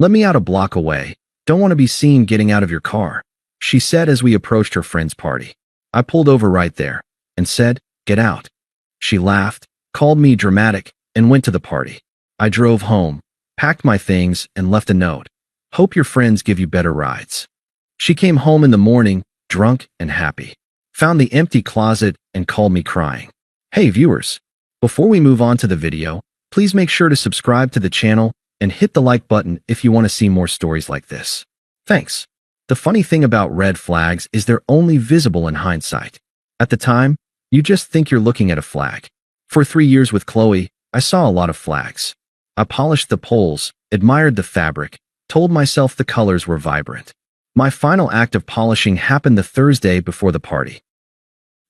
Let me out a block away. Don't want to be seen getting out of your car, she said as we approached her friend's party. I pulled over right there and said, get out. She laughed, called me dramatic, and went to the party. I drove home, packed my things, and left a note. Hope your friends give you better rides. She came home in the morning, drunk and happy. Found the empty closet and called me crying. Hey viewers, before we move on to the video, please make sure to subscribe to the channel and hit the like button if you want to see more stories like this. Thanks. The funny thing about red flags is they're only visible in hindsight. At the time, you just think you're looking at a flag. For 3 years with Qley, I saw a lot of flags. I polished the poles, admired the fabric, told myself the colors were vibrant. My final act of polishing happened the Thursday before the party.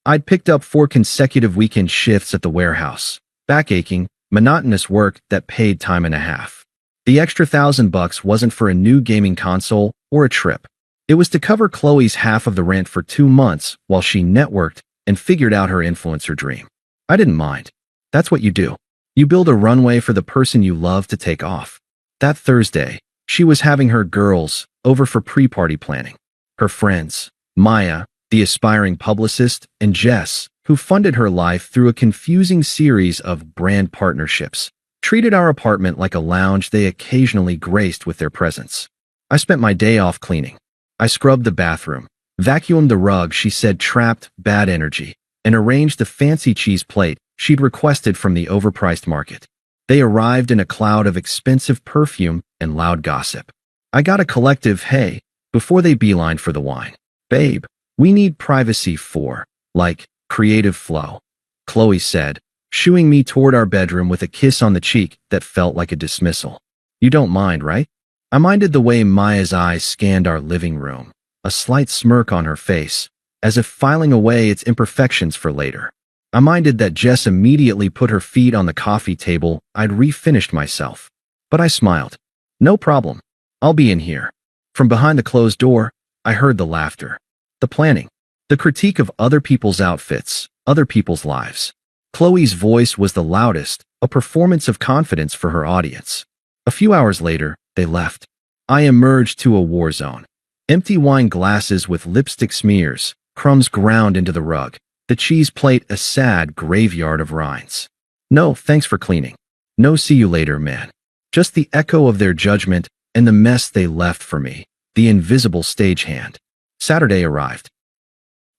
I'd picked up 4 consecutive weekend shifts at the warehouse. Back-aching, monotonous work that paid time and a half. The extra $1,000 wasn't for a new gaming console or a trip. It was to cover Qley's half of the rent for 2 months while she networked and figured out her influencer dream. I didn't mind. That's what you do. You build a runway for the person you love to take off. That Thursday, she was having her girls over for pre-party planning. Her friends, Maya, the aspiring publicist, and Jess, who funded her life through a confusing series of brand partnerships, treated our apartment like a lounge they occasionally graced with their presence. I spent my day off cleaning. I scrubbed the bathroom, vacuumed the rug she said trapped bad energy, and arranged the fancy cheese plate she'd requested from the overpriced market. They arrived in a cloud of expensive perfume and loud gossip. I got a collective hey before they beelined for the wine. Babe, we need privacy for, like, creative flow, Qley said, shooing me toward our bedroom with a kiss on the cheek that felt like a dismissal. You don't mind, right? I minded the way Maya's eyes scanned our living room, a slight smirk on her face, as if filing away its imperfections for later. I minded that Jess immediately put her feet on the coffee table. I'd refinished myself. But I smiled. No problem. I'll be in here. From behind the closed door, I heard the laughter. The planning. The critique of other people's outfits, other people's lives. Qley's voice was the loudest, a performance of confidence for her audience. A few hours later, they left. I emerged to a war zone. Empty wine glasses with lipstick smears, crumbs ground into the rug, the cheese plate a sad graveyard of rinds. No, thanks for cleaning. No see you later, man. Just the echo of their judgment and the mess they left for me, the invisible stagehand. Saturday arrived.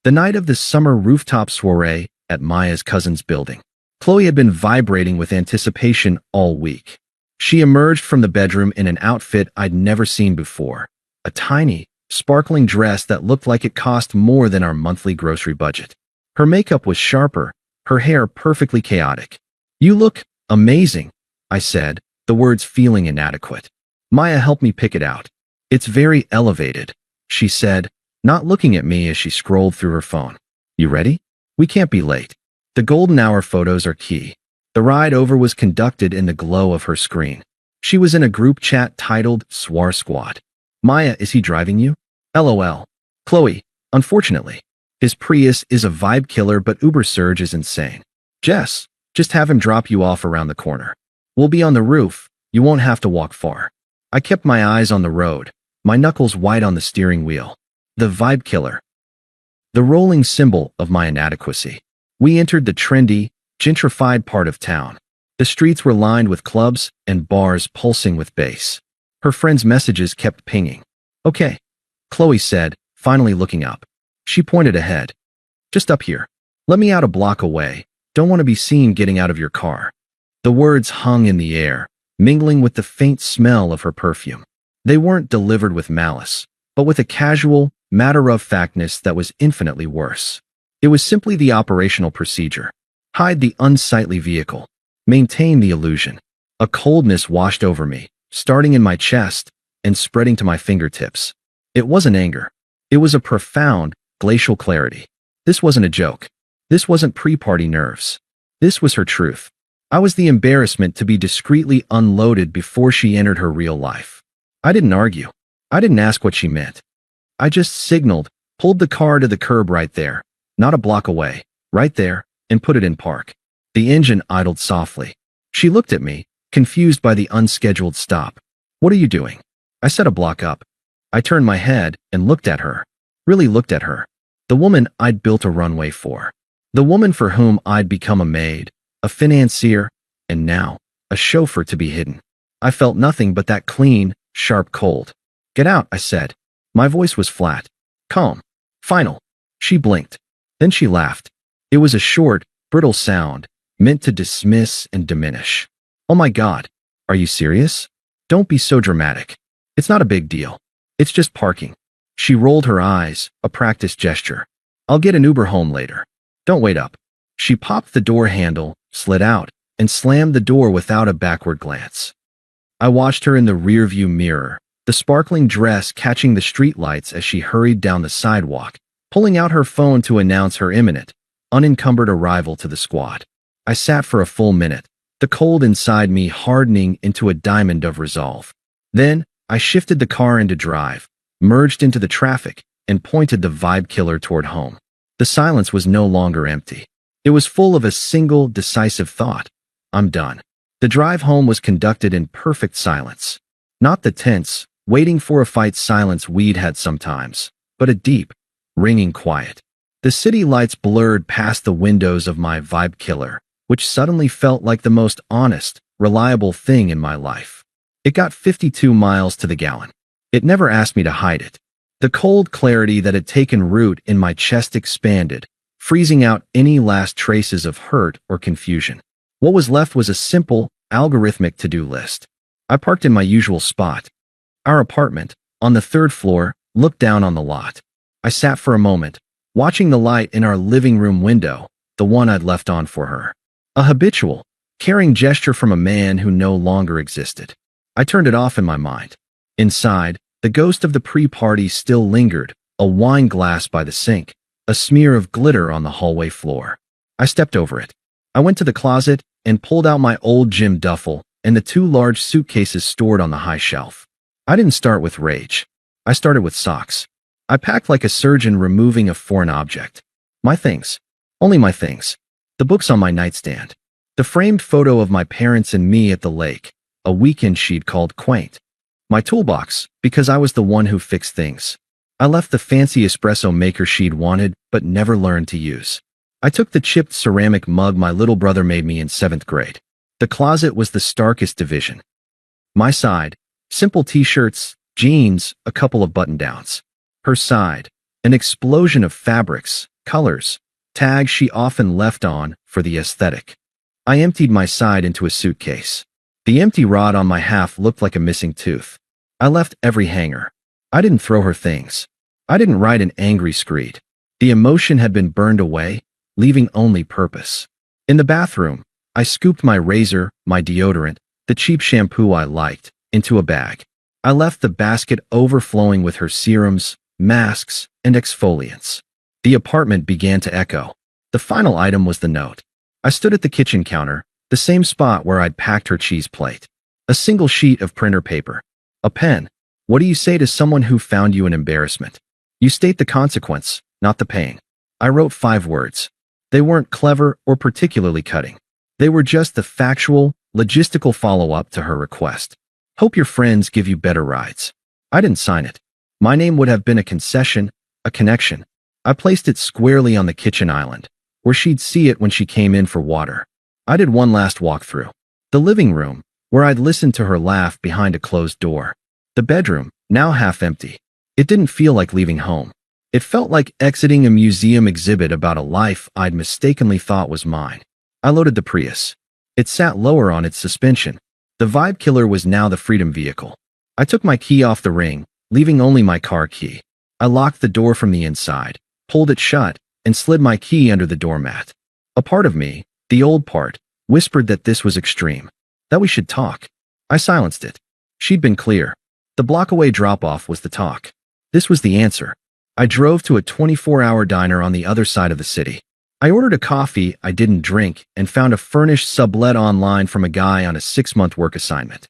The night of the summer rooftop soiree at Maya's cousin's building. Qley had been vibrating with anticipation all week. She emerged from the bedroom in an outfit I'd never seen before, a tiny, sparkling dress that looked like it cost more than our monthly grocery budget. Her makeup was sharper, her hair perfectly chaotic. You look amazing, I said, the words feeling inadequate. Maya helped me pick it out. It's very elevated, she said, not looking at me as she scrolled through her phone. You ready? We can't be late. The golden hour photos are key. The ride over was conducted in the glow of her screen. She was in a group chat titled Swar Squad. Maya, is he driving you? LOL. Qley, unfortunately. His Prius is a vibe killer, but Uber surge is insane. Jess, just have him drop you off around the corner. We'll be on the roof. You won't have to walk far. I kept my eyes on the road, my knuckles white on the steering wheel. The vibe killer. The rolling symbol of my inadequacy. We entered the trendy, gentrified part of town. The streets were lined with clubs and bars pulsing with bass. Her friend's messages kept pinging. Okay, Qley said, finally looking up. She pointed ahead. Just up here. Let me out a block away. Don't want to be seen getting out of your car. The words hung in the air, mingling with the faint smell of her perfume. They weren't delivered with malice, but with a casual, matter-of-factness that was infinitely worse. It was simply the operational procedure. Hide the unsightly vehicle. Maintain the illusion. A coldness washed over me, starting in my chest and spreading to my fingertips. It wasn't anger. It was a profound, glacial clarity. This wasn't a joke. This wasn't pre-party nerves. This was her truth. I was the embarrassment to be discreetly unloaded before she entered her real life. I didn't argue. I didn't ask what she meant. I just signaled, pulled the car to the curb right there, not a block away, right there, and put it in park. The engine idled softly. She looked at me, confused by the unscheduled stop. What are you doing? I said a block up. I turned my head and looked at her. Really looked at her. The woman I'd built a runway for. The woman for whom I'd become a maid, a financier, and now, a chauffeur to be hidden. I felt nothing but that clean, sharp cold. Get out, I said. My voice was flat, calm, final. She blinked. Then she laughed. It was a short, brittle sound, meant to dismiss and diminish. Oh my God, are you serious? Don't be so dramatic. It's not a big deal. It's just parking. She rolled her eyes, a practice gesture. I'll get an Uber home later. Don't wait up. She popped the door handle, slid out, and slammed the door without a backward glance. I watched her in the rearview mirror, the sparkling dress catching the streetlights as she hurried down the sidewalk, pulling out her phone to announce her imminent, unencumbered arrival to the squad. I sat for a full minute, the cold inside me hardening into a diamond of resolve. Then, I shifted the car into drive, merged into the traffic, and pointed the vibe killer toward home. The silence was no longer empty. It was full of a single, decisive thought. I'm done. The drive home was conducted in perfect silence. Not the tense, waiting for a fight silence we'd had sometimes, but a deep, ringing quiet. The city lights blurred past the windows of my vibe killer, which suddenly felt like the most honest, reliable thing in my life. It got 52 miles to the gallon. It never asked me to hide it. The cold clarity that had taken root in my chest expanded, freezing out any last traces of hurt or confusion. What was left was a simple, algorithmic to-do list. I parked in my usual spot. Our apartment, on the 3rd floor, looked down on the lot. I sat for a moment, watching the light in our living room window, the one I'd left on for her. A habitual, caring gesture from a man who no longer existed. I turned it off in my mind. Inside, the ghost of the pre-party still lingered, a wine glass by the sink, a smear of glitter on the hallway floor. I stepped over it. I went to the closet and pulled out my old gym duffel and the 2 large suitcases stored on the high shelf. I didn't start with rage. I started with socks. I packed like a surgeon removing a foreign object. My things. Only my things. The books on my nightstand. The framed photo of my parents and me at the lake, a weekend she'd called quaint. My toolbox, because I was the one who fixed things. I left the fancy espresso maker she'd wanted but never learned to use. I took the chipped ceramic mug my little brother made me in 7th grade. The closet was the starkest division. My side, simple t-shirts, jeans, a couple of button-downs. Her side, an explosion of fabrics, colors, tags she often left on for the aesthetic. I emptied my side into a suitcase. The empty rod on my half looked like a missing tooth. I left every hanger. I didn't throw her things. I didn't write an angry screed. The emotion had been burned away, leaving only purpose. In the bathroom, I scooped my razor, my deodorant, the cheap shampoo I liked, into a bag. I left the basket overflowing with her serums, masks, and exfoliants. The apartment began to echo. The final item was the note. I stood at the kitchen counter, the same spot where I'd packed her cheese plate. A single sheet of printer paper. A pen. What do you say to someone who found you an embarrassment? You state the consequence, not the pain. I wrote 5 words. They weren't clever or particularly cutting. They were just the factual, logistical follow-up to her request. Hope your friends give you better rides. I didn't sign it. My name would have been a concession, a connection. I placed it squarely on the kitchen island, where she'd see it when she came in for water. I did one last walkthrough. The living room, where I'd listened to her laugh behind a closed door. The bedroom, now half empty. It didn't feel like leaving home. It felt like exiting a museum exhibit about a life I'd mistakenly thought was mine. I loaded the Prius. It sat lower on its suspension. The vibe killer was now the freedom vehicle. I took my key off the ring, leaving only my car key. I locked the door from the inside, pulled it shut, and slid my key under the doormat. A part of me, the old part, whispered that this was extreme, that we should talk. I silenced it. She'd been clear. The block-away drop-off was the talk. This was the answer. I drove to a 24-hour diner on the other side of the city. I ordered a coffee I didn't drink and found a furnished sublet online from a guy on a 6-month work assignment.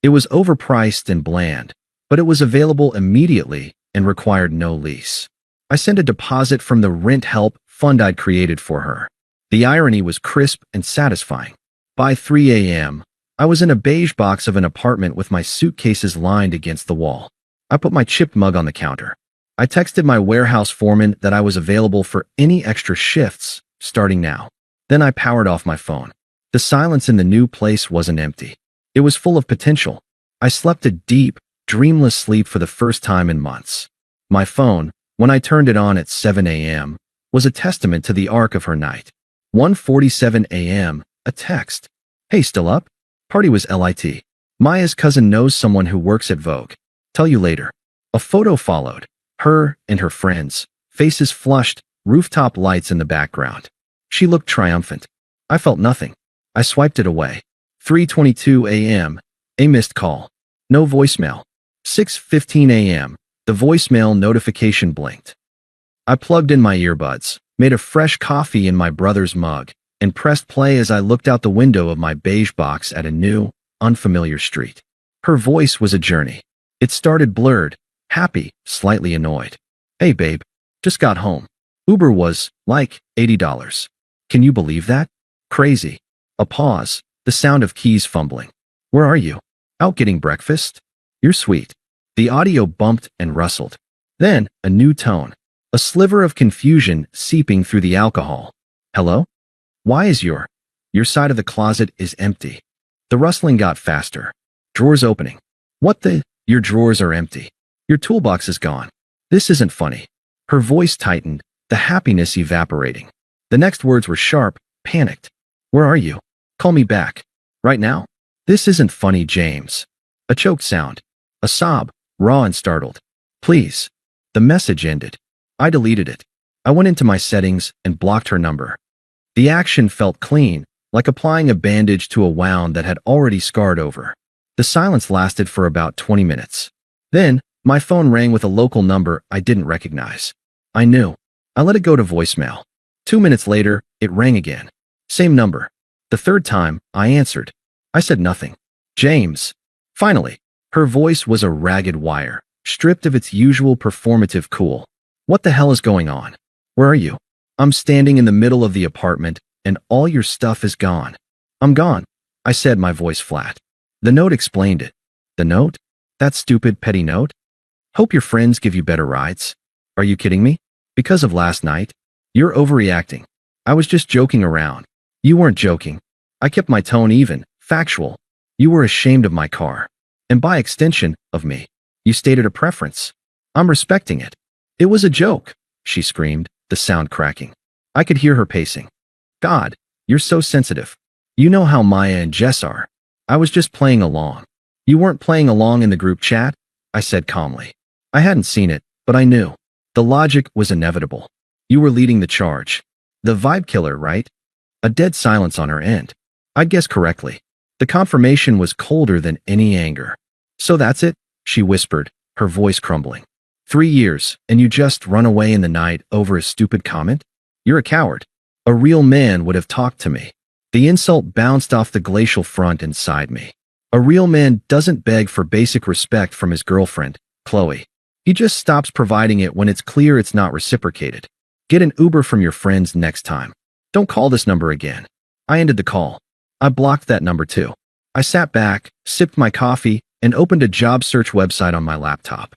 It was overpriced and bland, but it was available immediately and required no lease. I sent a deposit from the rent help fund I'd created for her. The irony was crisp and satisfying. By 3 a.m., I was in a beige box of an apartment with my suitcases lined against the wall. I put my chipped mug on the counter. I texted my warehouse foreman that I was available for any extra shifts starting now. Then I powered off my phone. The silence in the new place wasn't empty. It was full of potential. I slept a deep, dreamless sleep for the first time in months. My phone, when I turned it on at 7 a.m., was a testament to the arc of her night. 1:47 a.m., a text. Hey, still up? Party was lit. Maya's cousin knows someone who works at Vogue. Tell you later. A photo followed. Her and her friends, faces flushed, rooftop lights in the background. She looked triumphant. I felt nothing. I swiped it away. 3:22 a.m., a missed call. No voicemail. 6:15 a.m., the voicemail notification blinked. I plugged in my earbuds, made a fresh coffee in my brother's mug, and pressed play as I looked out the window of my beige box at a new, unfamiliar street. Her voice was a journey. It started blurred, happy, slightly annoyed. Hey babe, just got home. Uber was, like, $80. Can you believe that? Crazy. A pause, the sound of keys fumbling. Where are you? Out getting breakfast? You're sweet. The audio bumped and rustled. Then, a new tone. A sliver of confusion seeping through the alcohol. Hello? Why is your side of the closet is empty? The rustling got faster. Drawers opening. What the? Your drawers are empty. Your toolbox is gone. This isn't funny. Her voice tightened, the happiness evaporating. The next words were sharp, panicked. Where are you? Call me back. Right now? This isn't funny, James. A choked sound. A sob, raw and startled. Please. The message ended. I deleted it. I went into my settings and blocked her number. The action felt clean, like applying a bandage to a wound that had already scarred over. The silence lasted for about 20 minutes. Then, my phone rang with a local number I didn't recognize. I knew. I let it go to voicemail. 2 minutes later, it rang again. Same number. The third time, I answered. I said nothing. James. Finally, her voice was a ragged wire, stripped of its usual performative cool. What the hell is going on? Where are you? I'm standing in the middle of the apartment, and all your stuff is gone. I'm gone, I said, my voice flat. The note explained it. The note? That stupid, petty note? Hope your friends give you better rides. Are you kidding me? Because of last night? You're overreacting. I was just joking around. You weren't joking. I kept my tone even, factual. You were ashamed of my car. And by extension, of me. You stated a preference. I'm respecting it. It was a joke, she screamed, the sound cracking. I could hear her pacing. God, you're so sensitive. You know how Maya and Jess are. I was just playing along. You weren't playing along in the group chat? I said calmly. I hadn't seen it, but I knew. The logic was inevitable. You were leading the charge. The vibe killer, right? A dead silence on her end. I'd guessed correctly. The confirmation was colder than any anger. So that's it, she whispered, her voice crumbling. 3 years, and you just run away in the night over a stupid comment? You're a coward. A real man would have talked to me. The insult bounced off the glacial front inside me. A real man doesn't beg for basic respect from his girlfriend, Qley. He just stops providing it when it's clear it's not reciprocated. Get an Uber from your friends next time. Don't call this number again. I ended the call. I blocked that number too. I sat back, sipped my coffee, and opened a job search website on my laptop.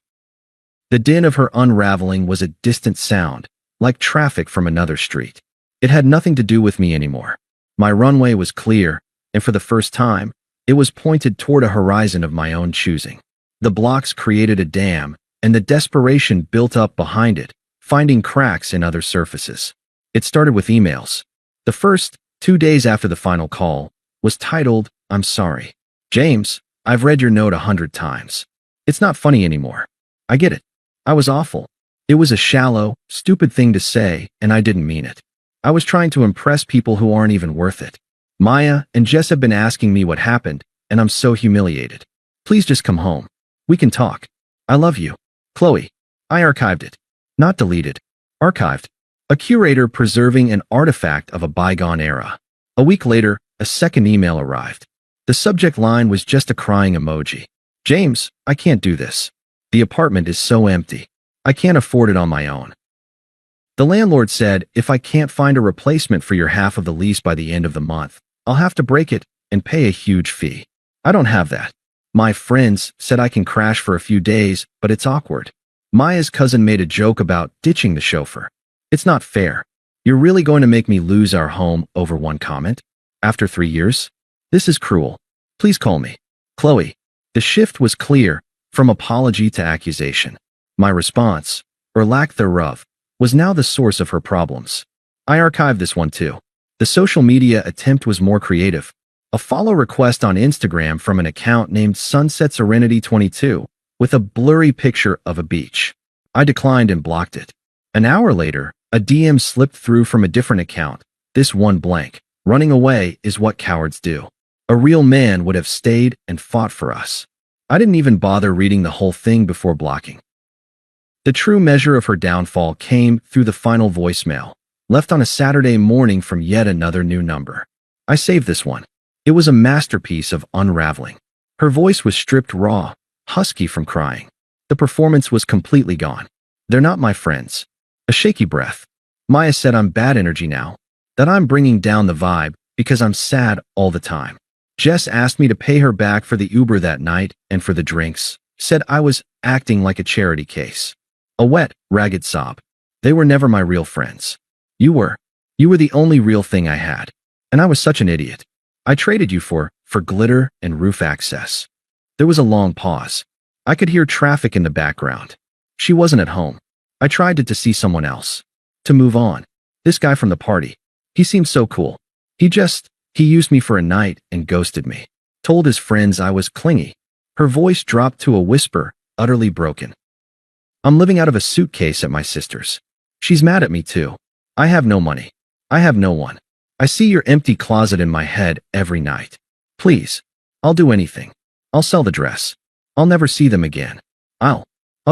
The din of her unraveling was a distant sound, like traffic from another street. It had nothing to do with me anymore. My runway was clear, and for the first time, it was pointed toward a horizon of my own choosing. The blocks created a dam, and the desperation built up behind it, finding cracks in other surfaces. It started with emails. The first, 2 days after the final call, was titled, I'm sorry. James, I've read your note 100 times. It's not funny anymore. I get it. I was awful. It was a shallow, stupid thing to say, and I didn't mean it. I was trying to impress people who aren't even worth it. Maya and Jess have been asking me what happened, and I'm so humiliated. Please just come home. We can talk. I love you. Qley. I archived it. Not deleted. Archived. A curator preserving an artifact of a bygone era. A week later, a second email arrived. The subject line was just a crying emoji. James, I can't do this. The apartment is so empty. I can't afford it on my own. The landlord said, if I can't find a replacement for your half of the lease by the end of the month, I'll have to break it, and pay a huge fee. I don't have that. My friends said I can crash for a few days, but it's awkward. Maya's cousin made a joke about ditching the chauffeur. It's not fair. You're really going to make me lose our home over one comment? After 3 years? This is cruel. Please call me. Qley. The shift was clear, from apology to accusation. My response, or lack thereof, was now the source of her problems. I archived this one too. The social media attempt was more creative. A follow request on Instagram from an account named Sunset Serenity 22, with a blurry picture of a beach. I declined and blocked it. An hour later, a DM slipped through from a different account. This one blank. Running away is what cowards do. A real man would have stayed and fought for us. I didn't even bother reading the whole thing before blocking. The true measure of her downfall came through the final voicemail, left on a Saturday morning from yet another new number. I saved this one. It was a masterpiece of unraveling. Her voice was stripped raw, husky from crying. The performance was completely gone. They're not my friends. A shaky breath. Maya said I'm bad energy now, that I'm bringing down the vibe because I'm sad all the time. Jess asked me to pay her back for the Uber that night and for the drinks, said I was acting like a charity case. A wet, ragged sob. They were never my real friends. You were. You were the only real thing I had. And I was such an idiot. I traded you for glitter and roof access. There was a long pause. I could hear traffic in the background. She wasn't at home. I tried to see someone else. To move on. This guy from the party. He seemed so cool. He used me for a night and ghosted me. Told his friends I was clingy. Her voice dropped to a whisper, utterly broken. I'm living out of a suitcase at my sister's. She's mad at me too. I have no money. I have no one. I see your empty closet in my head every night. Please. I'll do anything. I'll sell the dress. I'll never see them again. I'll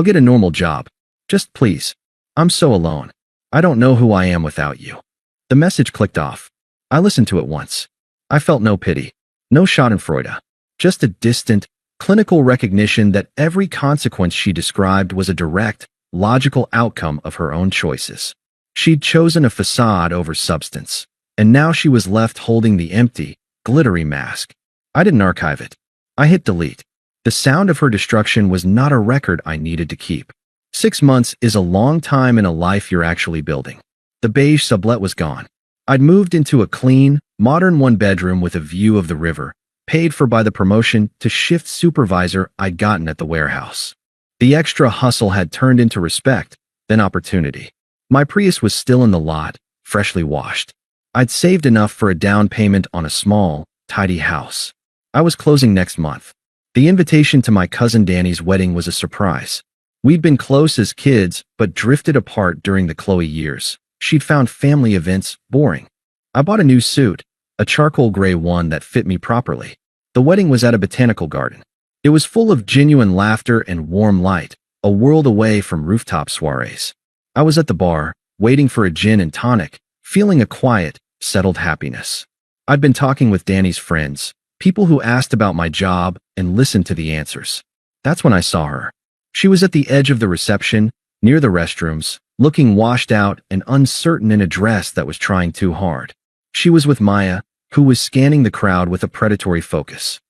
get a normal job. Just please. I'm so alone. I don't know who I am without you. The message clicked off. I listened to it once. I felt no pity. No schadenfreude. Just a distant, clinical recognition that every consequence she described was a direct, logical outcome of her own choices. She'd chosen a facade over substance, and now she was left holding the empty, glittery mask. I didn't archive it. I hit delete. The sound of her destruction was not a record I needed to keep. 6 months is a long time in a life you're actually building. The beige sublet was gone. I'd moved into a clean, modern one-bedroom with a view of the river, paid for by the promotion to shift supervisor I'd gotten at the warehouse. The extra hustle had turned into respect, then opportunity. My Prius was still in the lot, freshly washed. I'd saved enough for a down payment on a small, tidy house. I was closing next month. The invitation to my cousin Danny's wedding was a surprise. We'd been close as kids, but drifted apart during the Qley years. She'd found family events boring. I bought a new suit, a charcoal gray one that fit me properly. The wedding was at a botanical garden. It was full of genuine laughter and warm light, a world away from rooftop soirees. I was at the bar, waiting for a gin and tonic, feeling a quiet, settled happiness. I'd been talking with Danny's friends, people who asked about my job and listened to the answers. That's when I saw her. She was at the edge of the reception, near the restrooms, looking washed out and uncertain in a dress that was trying too hard. She was with Maya, who was scanning the crowd with a predatory focus.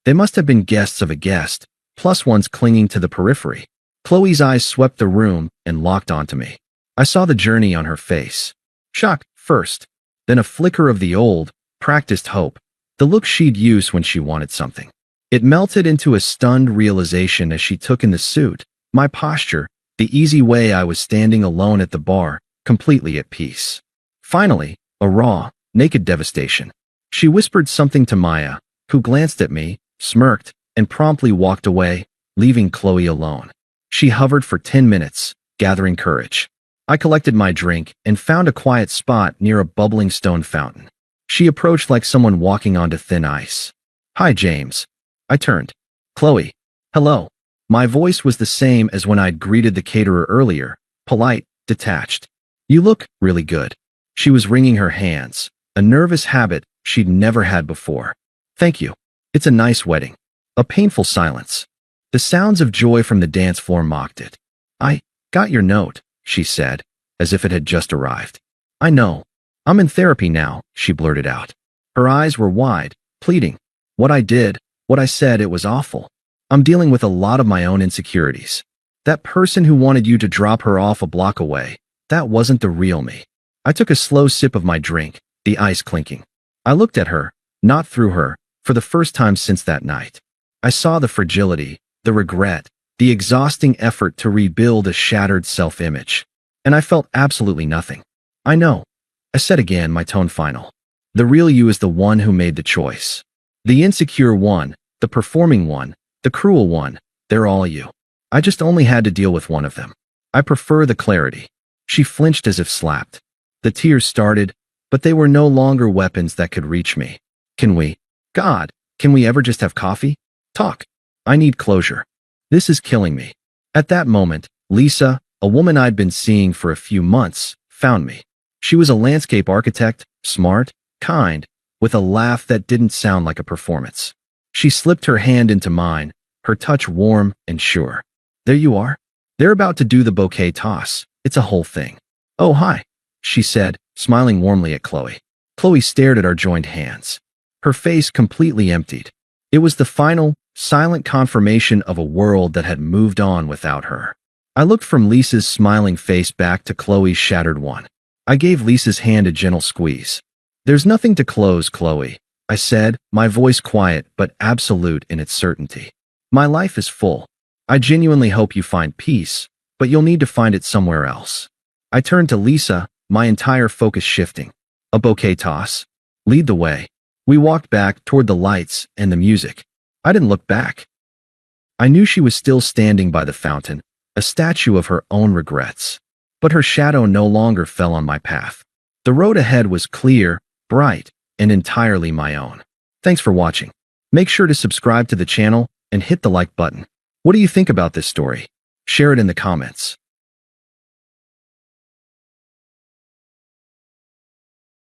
They must have been guests of a guest, plus ones clinging to the periphery. Qley's eyes swept the room and locked onto me. I saw the journey on her face. Shock first, then a flicker of the old, practiced hope, the look she'd use when she wanted something. It melted into a stunned realization as she took in the suit, my posture, the easy way I was standing alone at the bar, completely at peace. Finally, a raw, naked devastation. She whispered something to Maya, who glanced at me, smirked, and promptly walked away, leaving Qley alone. She hovered for 10 minutes, gathering courage. I collected my drink and found a quiet spot near a bubbling stone fountain. She approached like someone walking onto thin ice. Hi, James. I turned. Qley. Hello. My voice was the same as when I'd greeted the caterer earlier, polite, detached. You look really good. She was wringing her hands, a nervous habit she'd never had before. Thank you. It's a nice wedding. A painful silence. The sounds of joy from the dance floor mocked it. I got your note, she said, as if it had just arrived. I know. I'm in therapy now, she blurted out. Her eyes were wide, pleading. What I did, what I said, it was awful. I'm dealing with a lot of my own insecurities. That person who wanted you to drop her off a block away, that wasn't the real me. I took a slow sip of my drink, the ice clinking. I looked at her, not through her, for the first time since that night. I saw the fragility, the regret, the exhausting effort to rebuild a shattered self-image. And I felt absolutely nothing. I know. I said again, my tone final. The real you is the one who made the choice. The insecure one, the performing one, the cruel one, they're all you. I just only had to deal with one of them. I prefer the clarity. She flinched as if slapped. The tears started, but they were no longer weapons that could reach me. Can we ever just have coffee? Talk. I need closure. This is killing me. At that moment, Lisa, a woman I'd been seeing for a few months, found me. She was a landscape architect, smart, kind, with a laugh that didn't sound like a performance. She slipped her hand into mine, her touch warm and sure. There you are. They're about to do the bouquet toss. It's a whole thing. Oh, hi, she said, smiling warmly at Qley. Qley stared at our joined hands. Her face completely emptied. It was the final, silent confirmation of a world that had moved on without her. I looked from Lisa's smiling face back to Qley's shattered one. I gave Lisa's hand a gentle squeeze. There's nothing to close, Qley, I said, my voice quiet but absolute in its certainty. My life is full. I genuinely hope you find peace, but you'll need to find it somewhere else. I turned to Lisa, my entire focus shifting. A bouquet toss? Lead the way. We walked back toward the lights and the music. I didn't look back. I knew she was still standing by the fountain, a statue of her own regrets. But her shadow no longer fell on my path. The road ahead was clear, bright, and entirely my own. Thanks for watching. Make sure to subscribe to the channel and hit the like button. What do you think about this story? Share it in the comments.